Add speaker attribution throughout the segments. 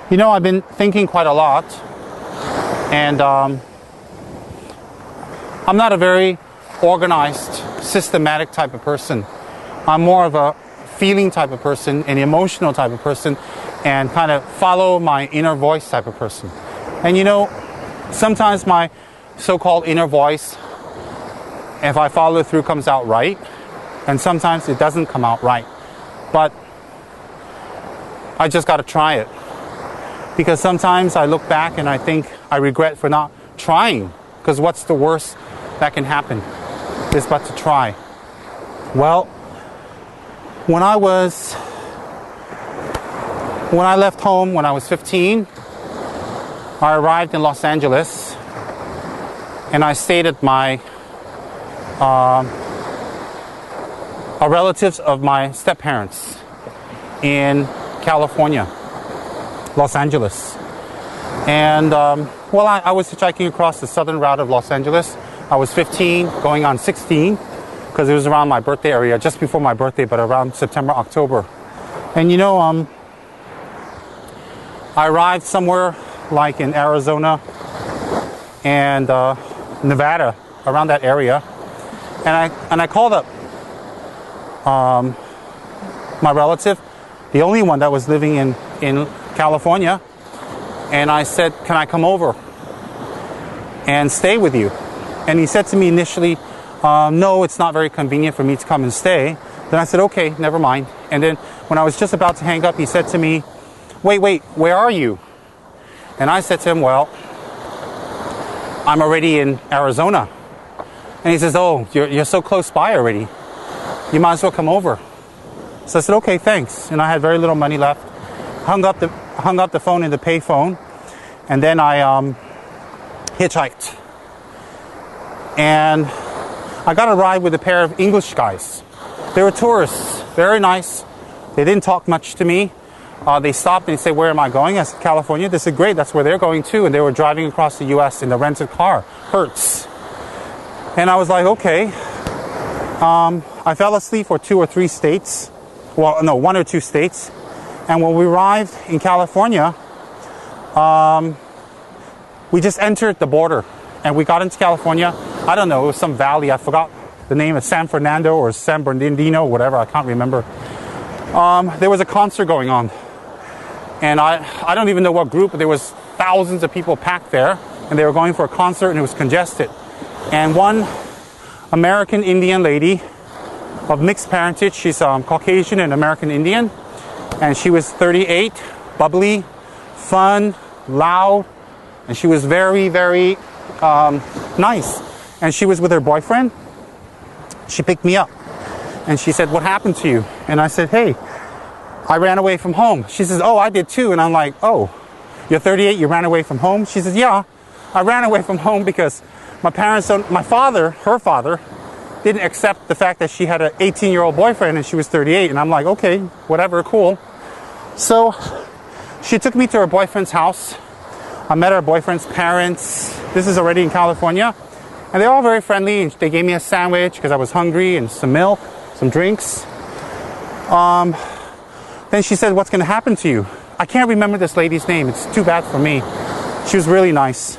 Speaker 1: You know, I've been thinking quite a lot, and I'm not a very organized, systematic type of person. I'm more of a feeling type of person, an emotional type of person, and kind of follow my inner voice type of person. And you know, sometimes my so-called inner voice, if I follow through, comes out right, and sometimes it doesn't come out right. But I just got to try it. Because sometimes I look back and I think I regret for not trying. Because what's the worst that can happen is but to try. Well, when I left home when I was 15, I arrived in Los Angeles and I stayed at my relatives of my step-parents in California, Los Angeles. And well, I was hitchhiking across the southern route of Los Angeles. I was 15, going on 16, because it was around my birthday area, just before my birthday, but around September, October. And you know, I arrived somewhere like in Arizona and Nevada, around that area. And I called up my relative, the only one that was living in California, and I said, can I come over and stay with you? And he said to me initially, no, it's not very convenient for me to come and stay. Then I said, okay, never mind. And then when I was just about to hang up, he said to me, wait, where are you? And I said to him, well, I'm already in Arizona. And he says, oh, you're so close by already. You might as well come over. So I said, okay, thanks. And I had very little money left. Hung up the phone in the pay phone, and then I hitchhiked. And I got a ride with a pair of English guys. They were tourists, very nice. They didn't talk much to me. They stopped and said, where am I going? I said, California. They said, great, that's where they're going too. And they were driving across the U.S. in a rented car, Hertz. And I was like, okay. I fell asleep for 2 or 3 states. Well, no, 1 or 2 states. And when we arrived in California, we just entered the border. And we got into California. I don't know, it was some valley. I forgot the name of San Fernando or San Bernardino, whatever. I can't remember. There was a concert going on. And I don't even know what group, but there was thousands of people packed there. And they were going for a concert and it was congested. And one American Indian lady of mixed parentage, she's Caucasian and American Indian. And she was 38, bubbly, fun, loud. And she was very, very nice. And she was with her boyfriend. She picked me up. And she said, what happened to you? And I said, hey, I ran away from home. She says, oh, I did too. And I'm like, oh, you're 38, you ran away from home? She says, yeah, I ran away from home because her father, didn't accept the fact that she had an 18-year-old boyfriend and she was 38. And I'm like, okay, whatever, cool. So she took me to her boyfriend's house. I met her boyfriend's parents. This is already in California. And they're all very friendly. And they gave me a sandwich because I was hungry and some milk, some drinks. Then she said, what's going to happen to you? I can't remember this lady's name. It's too bad for me. She was really nice.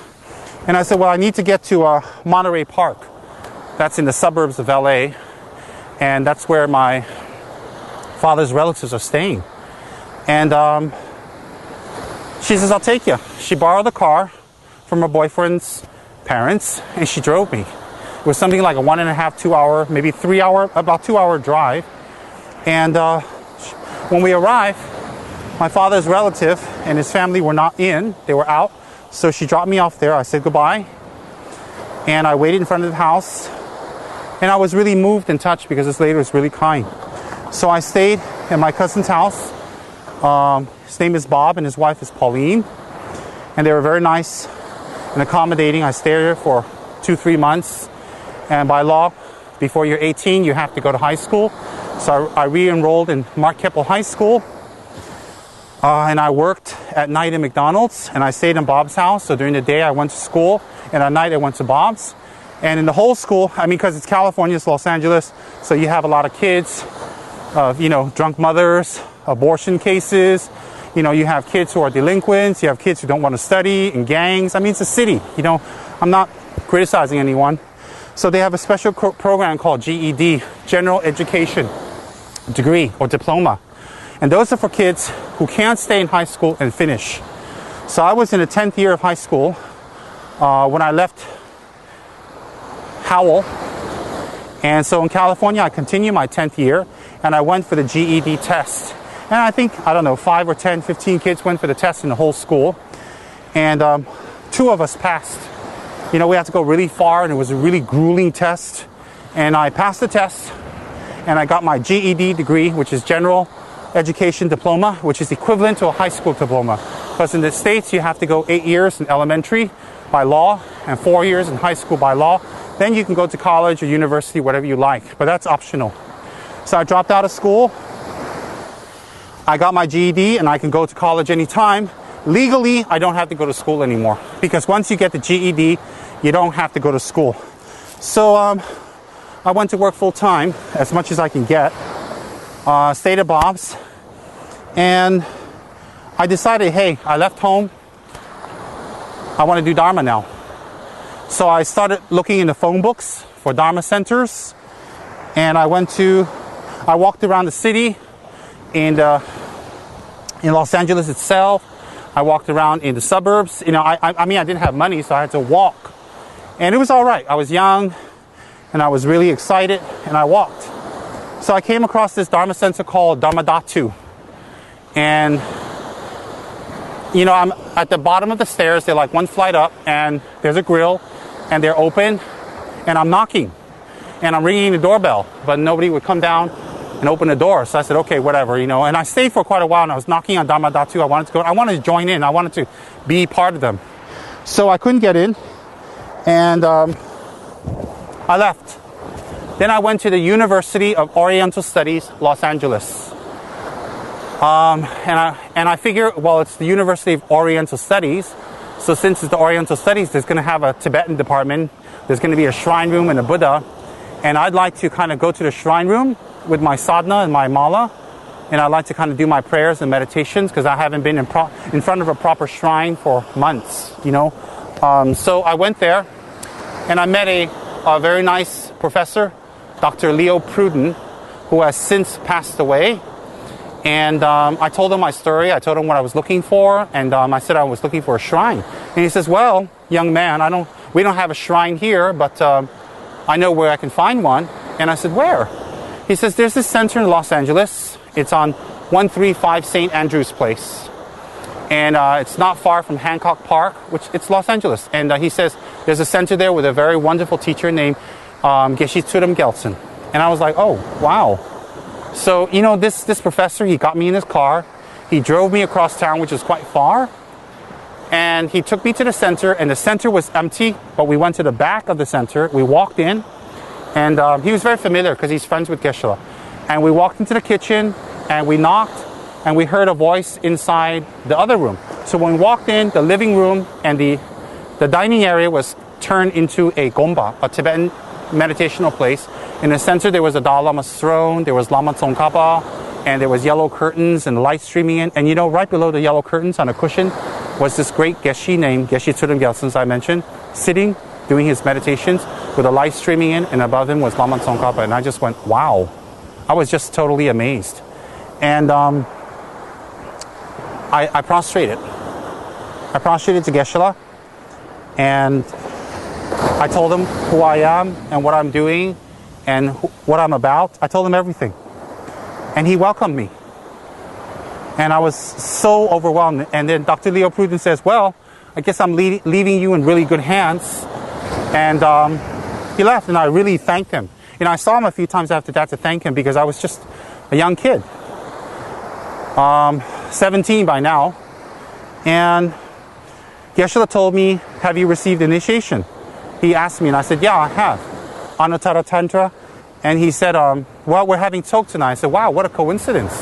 Speaker 1: And I said, well, I need to get to Monterey Park. That's in the suburbs of LA. And that's where my father's relatives are staying. And she says, I'll take you. She borrowed the car from her boyfriend's parents, and she drove me. It was something like a 1.5, 2 hour, maybe 3 hour, about 2 hour drive. And when we arrived, my father's relative and his family were not in. They were out. So she dropped me off there. I said goodbye. And I waited in front of the house. And I was really moved and touched because this lady was really kind. So I stayed at my cousin's house. His name is Bob and his wife is Pauline. And they were very nice and accommodating. I stayed there for 2-3 months. And by law, before you're 18, you have to go to high school. So I re-enrolled in Mark Keppel High School. And I worked at night in McDonald's. And I stayed in Bob's house. So during the day, I went to school. And at night, I went to Bob's. And in the whole school, I mean, because it's California, it's Los Angeles, so you have a lot of kids, drunk mothers, abortion cases, You know, you have kids who are delinquents, you have kids who don't want to study in gangs. I mean, it's a city, you know. I'm not criticizing anyone. So they have a special program called GED, General Education Degree or Diploma. And those are for kids who can't stay in high school and finish. So I was in the 10th year of high school when I left Howell. And so in California, I continued my 10th year and I went for the GED test. And I think, I don't know, 5 or 10, 15 kids went for the test in the whole school. And 2 of us passed. You know, we had to go really far and it was a really grueling test. And I passed the test and I got my GED degree, which is General Education Diploma, which is equivalent to a high school diploma. Because in the States, you have to go 8 years in elementary by law and 4 years in high school by law. Then you can go to college or university, whatever you like, but that's optional. So I dropped out of school. I got my GED and I can go to college anytime. Legally, I don't have to go to school anymore because once you get the GED, you don't have to go to school. So I went to work full time, as much as I can get. Stayed at Bob's, and I decided, hey, I left home. I want to do Dharma now. So I started looking in the phone books for Dharma centers, and I walked around the city in Los Angeles itself. I walked around in the suburbs. You know, I mean, I didn't have money, so I had to walk. And it was all right. I was young, and I was really excited, and I walked. So I came across this Dharma center called Dharma Datu. And, you know, I'm at the bottom of the stairs. They're like one flight up, and there's a grill, and they're open, and I'm knocking. And I'm ringing the doorbell, but nobody would come down and open the door. So I said, okay, whatever, you know. And I stayed for quite a while, and I was knocking on Dharma Datu. I wanted to join in. I wanted to be part of them. So I couldn't get in, and I left. Then I went to the University of Oriental Studies, Los Angeles. And I figure, well, it's the University of Oriental Studies. So since it's the Oriental Studies, there's going to have a Tibetan department. There's going to be a shrine room and a Buddha. And I'd like to kind of go to the shrine room with my sadhana and my mala. And I'd like to kind of do my prayers and meditations because I haven't been in front of a proper shrine for months, you know. So I went there and I met a very nice professor, Dr. Leo Pruden, who has since passed away. And I told him my story. I told him what I was looking for. And I said I was looking for a shrine. And he says, well, young man, we don't have a shrine here, but I know where I can find one. And I said, where? He says, there's this center in Los Angeles. It's on 135 St. Andrew's Place. And it's not far from Hancock Park, which it's Los Angeles. And he says, there's a center there with a very wonderful teacher named Gishi Tudum Gson. And I was like, oh, wow. So, you know, this professor, he got me in his car. He drove me across town, which is quite far. And he took me to the center, and the center was empty, but we went to the back of the center. We walked in, and he was very familiar because he's friends with Geshe. And we walked into the kitchen, and we knocked, and we heard a voice inside the other room. So when we walked in, the living room and the dining area was turned into a gomba, a Tibetan meditational place. In the center, there was a Dalai Lama's throne, there was Lama Tsongkhapa, and there was yellow curtains and light streaming in. And you know, right below the yellow curtains on a cushion was this great Gishi named Gishi Tudum Gson, as I mentioned, sitting, doing his meditations with a light streaming in, and above him was Lama Tsongkhapa. And I just went, wow. I was just totally amazed. And I prostrated. I prostrated to Geshe, and I told him who I am and what I'm doing and what I'm about. I told him everything. And he welcomed me. And I was so overwhelmed. And then Dr. Leo Pruden says, well, I guess I'm leaving you in really good hands. And he left, and I really thanked him. You know, I saw him a few times after that to thank him because I was just a young kid. 17 by now. And Geshe told me, have you received initiation? He asked me, and I said, yeah, I have. Anuttara Tantra. And he said, well, we're having talk tonight. I said, wow, what a coincidence.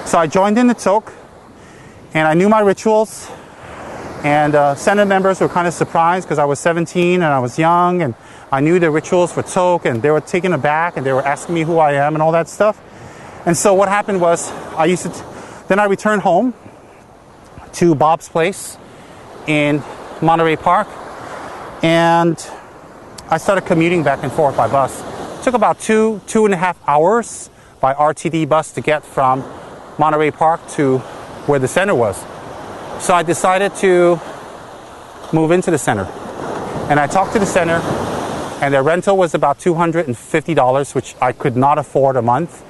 Speaker 1: So I joined in the talk, and I knew my rituals. And Senate members were kind of surprised because I was 17 and I was young, and I knew the rituals for talk, and they were taken aback, and they were asking me who I am and all that stuff. And so what happened was, then I returned home, to Bob's place in Monterey Park, and I started commuting back and forth by bus. It took about 2.5 hours by RTD bus to get from Monterey Park to where the center was. So I decided to move into the center. And I talked to the center, and their rental was about $250, which I could not afford a month.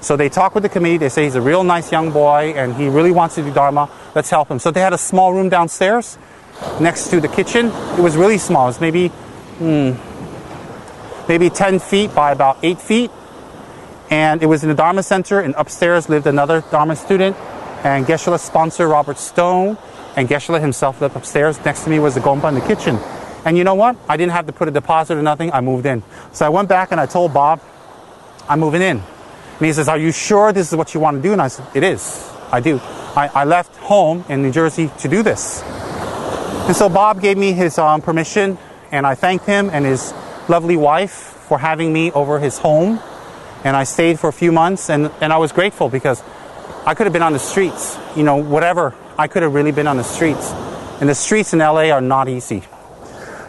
Speaker 1: So they talked with the committee. They say he's a real nice young boy and he really wants to do Dharma. Let's help him. So they had a small room downstairs next to the kitchen. It was really small. It was maybe 10 feet by about 8 feet. And it was in the Dharma Center, and upstairs lived another Dharma student. And Geshe-la's sponsor, Robert Stone, and Geshe-la himself lived upstairs. Next to me was the Gompa in the kitchen. And you know what? I didn't have to put a deposit or nothing. I moved in. So I went back and I told Bob, I'm moving in. And he says, are you sure this is what you want to do? And I said, it is. I do. I left home in New Jersey to do this. And so Bob gave me his permission, and I thanked him and his lovely wife for having me over his home. And I stayed for a few months, and I was grateful because I could have been on the streets, you know, whatever. I could have really been on the streets. And the streets in LA are not easy.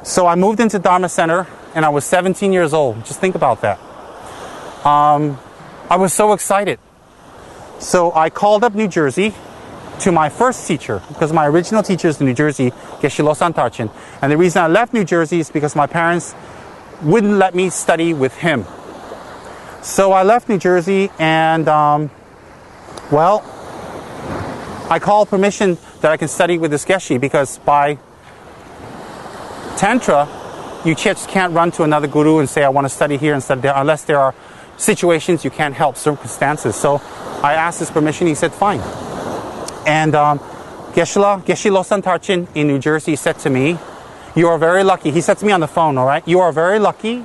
Speaker 1: So I moved into Dharma Center, and I was 17 years old. Just think about that. I was so excited. So I called up New Jersey to my first teacher, because my original teacher is in New Jersey, Geshe Losang Tarchen. And the reason I left New Jersey is because my parents wouldn't let me study with him. So I left New Jersey, and well, I called permission that I can study with this Geshe, because by Tantra, you just can't run to another guru and say, I want to study here and study there, unless there are situations you can't help, circumstances. So I asked his permission. He said, fine. And Geshe Losang Tarchen in New Jersey said to me, you are very lucky. He said to me on the phone, all right, you are very lucky.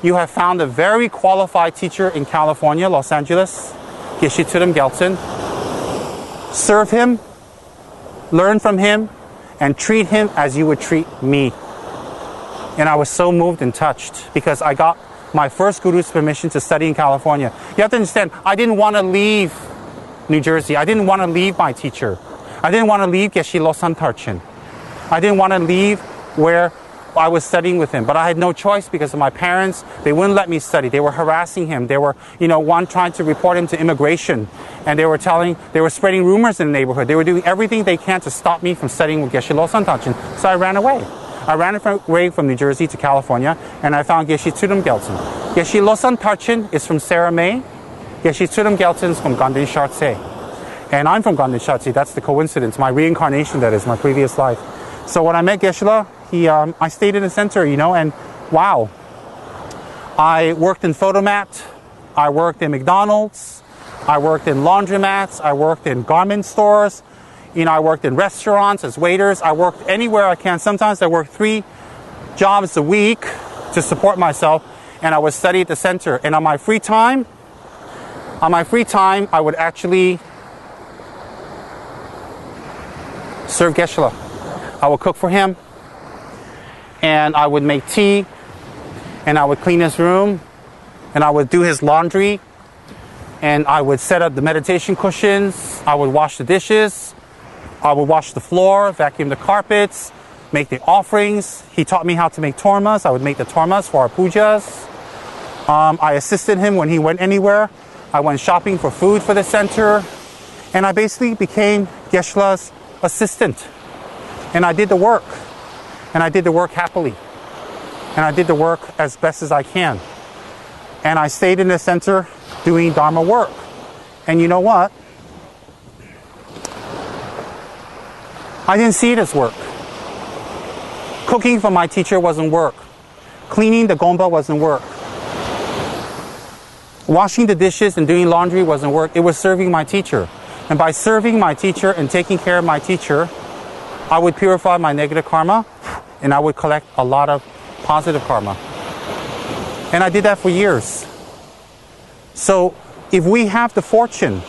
Speaker 1: You have found a very qualified teacher in California, Los Angeles, Gishi Tudum Gson. Serve him, learn from him, and treat him as you would treat me. And I was so moved and touched because I got my first guru's permission to study in California. You have to understand, I didn't want to leave New Jersey. I didn't want to leave my teacher. I didn't want to leave Geshe Losang Tarchen. I didn't want to leave where I was studying with him, but I had no choice because of my parents. They wouldn't let me study. They were harassing him. They were, one trying to report him to immigration, and they were spreading rumors in the neighborhood. They were doing everything they can to stop me from studying with Geshe Losang Tarchen. So I ran away. I ran away from New Jersey to California, and I found Gishi Tudum Gson. Geshe Losang Tarchen is from Sarah May. Gishi Tudum Gson is from Ganden Shartse. And I'm from Ganden Shartse. That's the coincidence. My reincarnation, that is, my previous life. So when I met Geshe-la, I stayed in the center, and wow. I worked in Photomat. I worked in McDonald's. I worked in laundromats. I worked in garment stores. I worked in restaurants as waiters. I worked anywhere I can. Sometimes I worked 3 jobs a week to support myself, and I would study at the center. And on my free time, I would actually serve Geshe-la. I would cook for him, and I would make tea, and I would clean his room, and I would do his laundry, and I would set up the meditation cushions. I would wash the dishes. I would wash the floor, vacuum the carpets, make the offerings. He taught me how to make tormas. I would make the tormas for our pujas. I assisted him when he went anywhere. I went shopping for food for the center. And I basically became Geshe-la's assistant. And I did the work. And I did the work happily. And I did the work as best as I can. And I stayed in the center doing Dharma work. And you know what? I didn't see it as work. Cooking for my teacher wasn't work. Cleaning the gompa wasn't work. Washing the dishes and doing laundry wasn't work. It was serving my teacher. And by serving my teacher and taking care of my teacher, I would purify my negative karma, and I would collect a lot of positive karma. And I did that for years. So if we have the fortune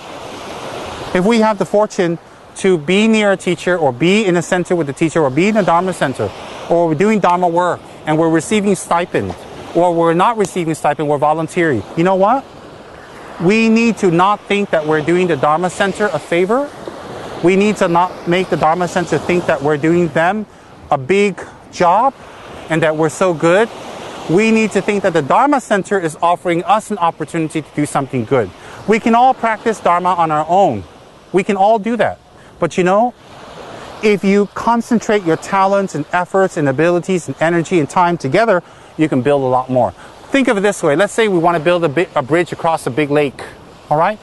Speaker 1: to be near a teacher, or be in a center with the teacher, or be in a Dharma center, or we're doing Dharma work and we're receiving stipend, or we're not receiving stipend, we're volunteering. You know what? We need to not think that we're doing the Dharma center a favor. We need to not make the Dharma Center think that we're doing them a big job and that we're so good. We need to think that the Dharma Center is offering us an opportunity to do something good. We can all practice Dharma on our own. We can all do that. But you know, if you concentrate your talents and efforts and abilities and energy and time together, you can build a lot more. Think of it this way. Let's say we want to build a bridge across a big lake. All right?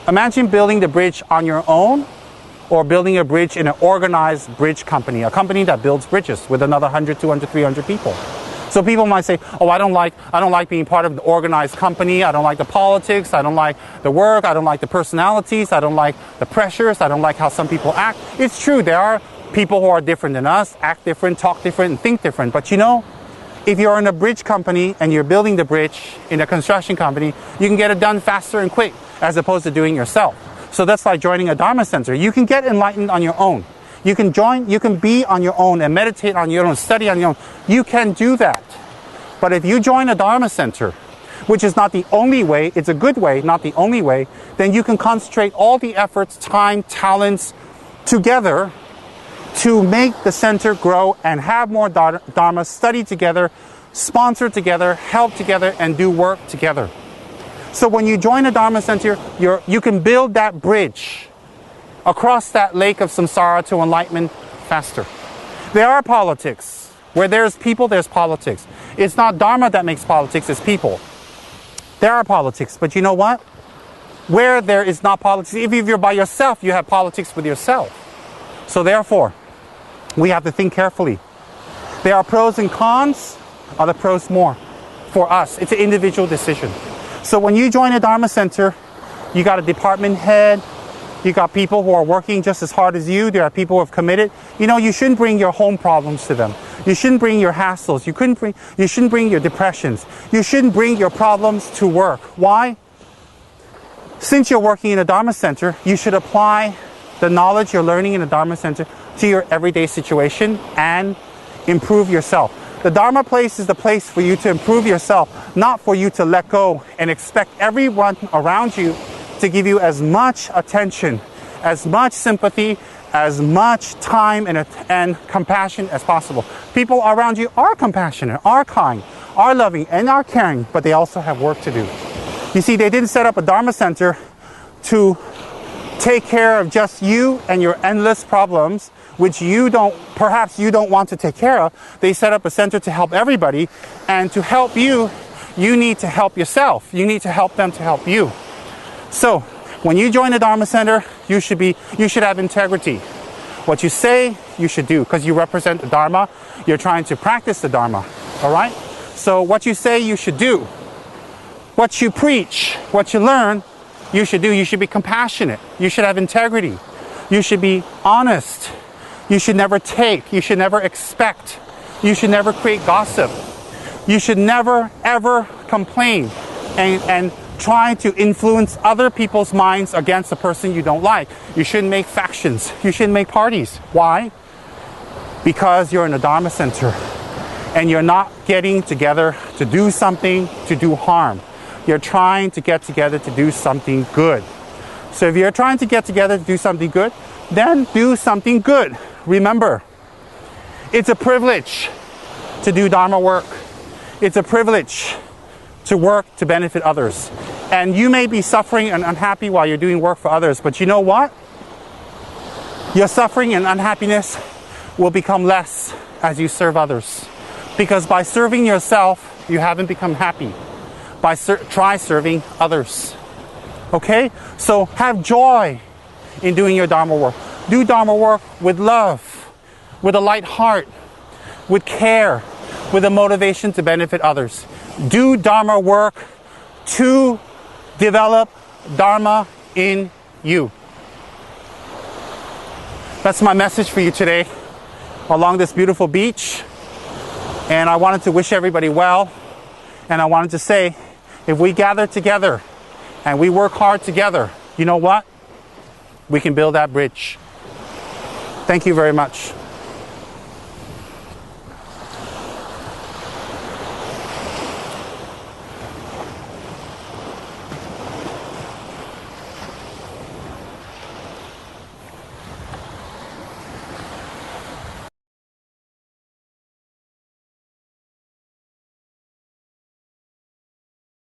Speaker 1: Imagine building the bridge on your own or building a bridge in an organized bridge company, a company that builds bridges with another 100, 200, 300 people. So people might say, oh, I don't like being part of an organized company. I don't like the politics. I don't like the work. I don't like the personalities. I don't like the pressures. I don't like how some people act. It's true. There are people who are different than us, act different, talk different, and think different. But you know, if you're in a bridge company and you're building the bridge in a construction company, you can get it done faster and quick as opposed to doing it yourself. So that's like joining a Dharma Center. You can get enlightened on your own. You can join, you can be on your own and meditate on your own, study on your own. You can do that. But if you join a Dharma Center, which is not the only way, it's a good way, not the only way, then you can concentrate all the efforts, time, talents together to make the center grow and have more Dharma, study together, sponsor together, help together, and do work together. So when you join a Dharma Center, you can build that bridge across that lake of samsara to enlightenment faster. There are politics. Where there's people, there's politics. It's not Dharma that makes politics, it's people. There are politics, but you know what? Where there is not politics, if you're by yourself, you have politics with yourself. So therefore, we have to think carefully. There are pros and cons. Are the pros more? For us, it's an individual decision. So when you join a Dharma Center, you got a department head, you got people who are working just as hard as you, there are people who have committed. You know, you shouldn't bring your home problems to them. You shouldn't bring your hassles. You shouldn't bring your depressions. You shouldn't bring your problems to work. Why? Since you're working in a Dharma Center, you should apply the knowledge you're learning in a Dharma Center to your everyday situation and improve yourself. The Dharma place is the place for you to improve yourself, not for you to let go and expect everyone around you to give you as much attention, as much sympathy, as much time and compassion as possible. People around you are compassionate, are kind, are loving, and are caring, but they also have work to do. You see, they didn't set up a Dharma Center to take care of just you and your endless problems, which perhaps you don't want to take care of. They set up a center to help everybody, and to help you, you need to help yourself. You need to help them to help you. So, when you join a Dharma Center, you should have integrity. What you say, you should do, because you represent the Dharma. You're trying to practice the Dharma. All right? So what you say, you should do. What you preach, what you learn, you should do. You should be compassionate. You should have integrity. You should be honest. You should never take. You should never expect. You should never create gossip. You should never, ever complain and try to influence other people's minds against the person you don't like. You shouldn't make factions. You shouldn't make parties. Why? Because you're in a Dharma Center and you're not getting together to do something to do harm. You're trying to get together to do something good. So if you're trying to get together to do something good, then do something good. Remember, it's a privilege to do Dharma work. It's a privilege to work to benefit others. And you may be suffering and unhappy while you're doing work for others, but you know what? Your suffering and unhappiness will become less as you serve others. Because by serving yourself, you haven't become happy. Try serving others. Okay? So have joy in doing your Dharma work. Do Dharma work with love, with a light heart, with care, with a motivation to benefit others. Do Dharma work to develop Dharma in you. That's my message for you today along this beautiful beach. And I wanted to wish everybody well. And I wanted to say, if we gather together and we work hard together, you know what? We can build that bridge. Thank you very much.